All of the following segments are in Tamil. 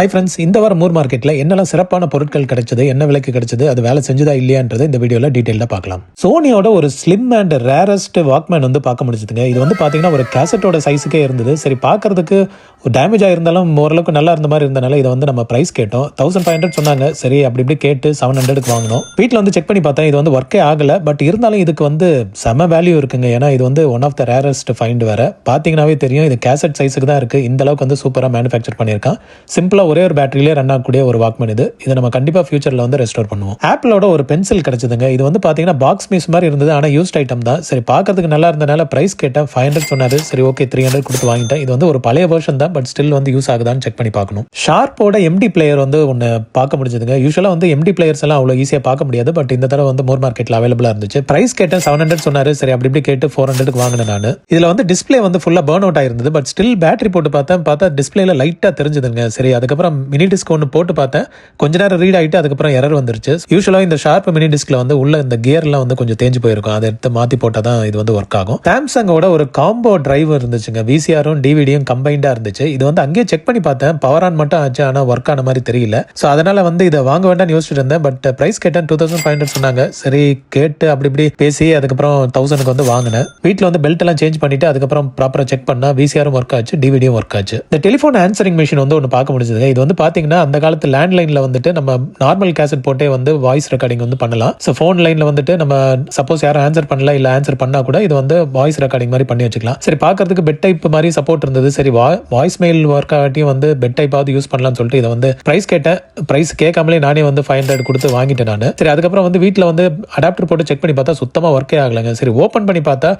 ஹை ஃப்ரெண்ட்ஸ், இந்த வாரம் மூர் மார்க்கெட்டில் என்னெல்லாம் சிறப்பான பொருட்கள் கிடைச்சது, என்ன விலைக்கு கிடைச்சது, அது வேலை செஞ்சதா இல்லையான்றது இந்த வீடியோவில் டீட்டெயிலாக பார்க்கலாம். சோனியோட ஒரு ஸ்லிம் அண்ட் ரேரஸ்ட் வாக்மேன் வந்து பார்க்க முடிச்சதுங்க. இது வந்து பார்த்தீங்கன்னா ஒரு கேசட்டோட சைஸுக்கே இருந்தது. சரி, பார்க்கறதுக்கு ஒரு டேமேஜ் ஆயிருந்தாலும் ஓரளவுக்கு நல்லா இருந்த மாதிரி இருந்தனால இதை வந்து நம்ம ப்ரைஸ் கேட்டோம். 1500 சொன்னாங்க. சரி, அப்படி இப்படி கேட்டு 700க்கு வாங்கினோம். வீட்டில் வந்து செக் பண்ணி பார்த்தேன், இது வந்து ஒர்க்கே ஆகலை. பட் இருந்தாலும் இதுக்கு வந்து செம வேல்யூ இருக்குங்க. ஏன்னா இது வந்து one of the rarest find வேற. பார்த்தீங்கன்னாவே தெரியும், இது கேசட் சைஸுக்கு தான் இருக்குது. இந்த அளவுக்கு வந்து சூப்பராக மேனுஃபேக்சர் பண்ணியிருக்கான். சிம்பிளாக ஒரே ஒரு பேட்டரியிலே ரன் ஆகக்கூடிய ஒரு வாக்மேன் இது. இதை நம்ம கண்டிப்பாக ஃபியூச்சரில் வந்து ரெஸ்டோர் பண்ணுவோம். ஆப்பிளோட ஒரு பென்சில் கிடைச்சதுங்க. இது வந்து பார்த்தீங்கன்னா பாக்ஸ் பீஸ் மாதிரி இருந்தது, ஆனால் யூஸ்ட் ஐட்டம் தான். சரி, பார்க்கறதுக்கு நல்லா இருந்தனால ப்ரைஸ் கேட்டேன். 500 சொன்னாரு. சரி, ஓகே, 300 கொடுத்து வாங்கிட்டேன். இது வந்து ஒரு பழைய வெர்ஷன் தான், பட் ஸ்டில் வந்து யூஸ் ஆகுதான்னு செக் பண்ணி பார்க்கணும். ஷார்ப்போட எம்டி பிளேயர் வந்து ஒன்று பார்க்க முடிஞ்சதுங்க. யூஸ்வலாக வந்து எம்டி பிளேயர்ஸ் எல்லாம் அவ்வளோ ஈஸியாக பார்க்க முடியாது, பட் இந்த தடவை வந்து மூர் மார்க்கெட்டில் அவைலபிளாக இருந்துச்சு. ப்ரைஸ் கேட்டேன், 700 சொன்னாரு. சரி, அப்படி இப்படி கேட்டு 400க்கு வாங்கினேன் நான். இதில் வந்து டிஸ்பிளே வந்து ஃபுல்லாக பர்ன் அவுட் ஆயிருந்தது, பட் ஸ்டில் பேட்டரி போட்டு பார்த்தா டிஸ்பிளேல லைட்டாக தெரிஞ்சதுங்க. சரி, அதுக்கப்புறம் மினி டிஸ்க் ஒன்று போட்டு பார்த்தேன். கொஞ்ச நேரம் ரீட் ஆகிட்டு அதுக்கப்புறம் எரர் வந்துருச்சு. யூஸ்வலாக இந்த ஷார்ப் மினி டிஸ்க்ல வந்து உள்ள இந்த கியர்லாம் வந்து கொஞ்சம் தேஞ்சு போயிருக்கும். அதை எடுத்து மாற்றி போட்டால் தான் இது வந்து ஒர்க் ஆகும். சாம்சங்கோட ஒரு காம்போ டிரைவ் இருந்துச்சுங்க. விசிஆரும் டிவிடியும் கம்பைண்டாக இருந்துச்சு. இது வந்து அங்கேயே செக் பண்ணி பார்த்தேன். பவர் ஆன் மட்டும் ஆச்சு, ஆனால் ஒர்க் ஆன மாதிரி தெரியல. ஸோ அதனால வந்து இதை வாங்க வேண்டாம்னு யோசிச்சுட்டு இருந்தேன். பட் ப்ரைஸ் கேட்டேன், 2500 சொன்னாங்க. சரி, கேட்டு அப்படி இப்படி பேசி அதுக்கப்புறம் 1000க்கு வந்து வாங்கினேன். வீட்டில் வந்து பெல்ட் எல்லாம் சேஞ்ச் பண்ணிட்டு அதுக்கப்புறம் ப்ராப்பராக செக் பண்ணா விசிஆரும் ஒர்க் ஆச்சு, டிவிடியும் ஒர்க் ஆச்சு. இந்த டெலிஃபோன் ஆன்சரிங் மிஷின் வந்து ஒன்று பார்க்க முடிஞ்சது. இது வந்து பார்த்தீங்கன்னா அந்த காலத்து லேண்ட்லைனில் வந்துட்டு நம்ம நார்மல் கேசட் போட்டே வந்து வாய்ஸ் ரெக்கார்டிங் வந்து பண்ணலாம். ஸோ ஃபோன் லைனில் வந்துட்டு நம்ம சப்போஸ் யாரும் ஆன்சர் பண்ணல, இல்லை ஆன்சர் பண்ணா கூட இது வந்து வாய்ஸ் ரெக்கார்டிங் மாதிரி பண்ணி வச்சுக்கலாம். சரி, பார்க்கறதுக்கு பெட் டைப் மாதிரி சப்போர்ட் இருந்தது. சரி, வாய்ஸ் மெயில் ஒர்க் ஆகிட்டையும் வந்து பெட் டைப்பாவது யூஸ் பண்ணலாம்னு சொல்லிட்டு இதை வந்து ப்ரைஸ் கேட்டேன். ப்ரைஸ் கேட்காமலே நானே வந்து 500 கொடுத்து வாங்கிட்டேன் நான். சரி, அதுக்கப்புறம் வந்து வீட்டில் வந்து அடாப்டர் போட்டு செக் பண்ணி பார்த்தா சுத்தமாக ஒர்க்கே ஆகலைங்க. சரி, ஓப்பன் பண்ணி பார்த்தா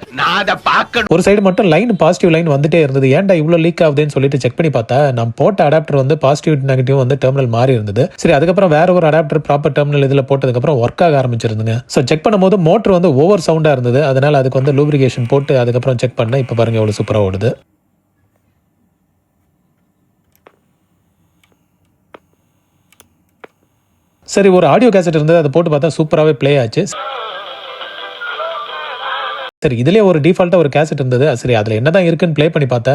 ஒரு சைடு மட்டும் லைன் பாசிட்டிவ் லைன் வந்துட்டே இருந்தது. ஏன்டா இவ்வளோ லீக் ஆகுதுன்னு சொல்லிட்டு செக் பண்ணி பார்த்தா நான் போட்ட அடாப்டர் வந்து பாசிட்டிவ் நெகட்டிவ் வந்து டெர்மினல் மாறி இருந்தது. சரி, அதுக்கப்புறம் வேற ஒரு அடாப்டர் ப்ராப்பர் டெர்மினல் இதில் போட்டதுக்கப்புறம் ஒர்க் ஆக ஆரம்பிச்சிருந்துங்க. ஸோ செக் பண்ணும்போது மோட்டர் வந்து ஓவர் சவுண்டாக இருந்தது. அதனால அதுக்கு வந்து லூப்ரிகேஷன் போட்டு அதுக்கப்புறம் செக் பண்ணேன். இப்போ பாருங்க எவ்வளோ சூப்பராக ஓடுது. சரி, ஒரு ஆடியோ கேசட் இருந்தது, அதை போட்டு பார்த்தா சூப்பராகவே ப்ளே ஆச்சு. சரி, இதுலேயே ஒரு டிஃபால்ட்டாக ஒரு கேசட் இருந்தது. சரி, அதில் என்னதான் இருக்குன்னு ப்ளே பண்ணி பார்த்தா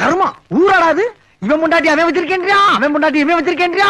கர்ம ஊராடாது. இவன் முண்டாட்டி அவன் வச்சிருக்கேன்றியா, அவன் முண்டாட்டி இவன் வச்சிருக்கேன்றியா.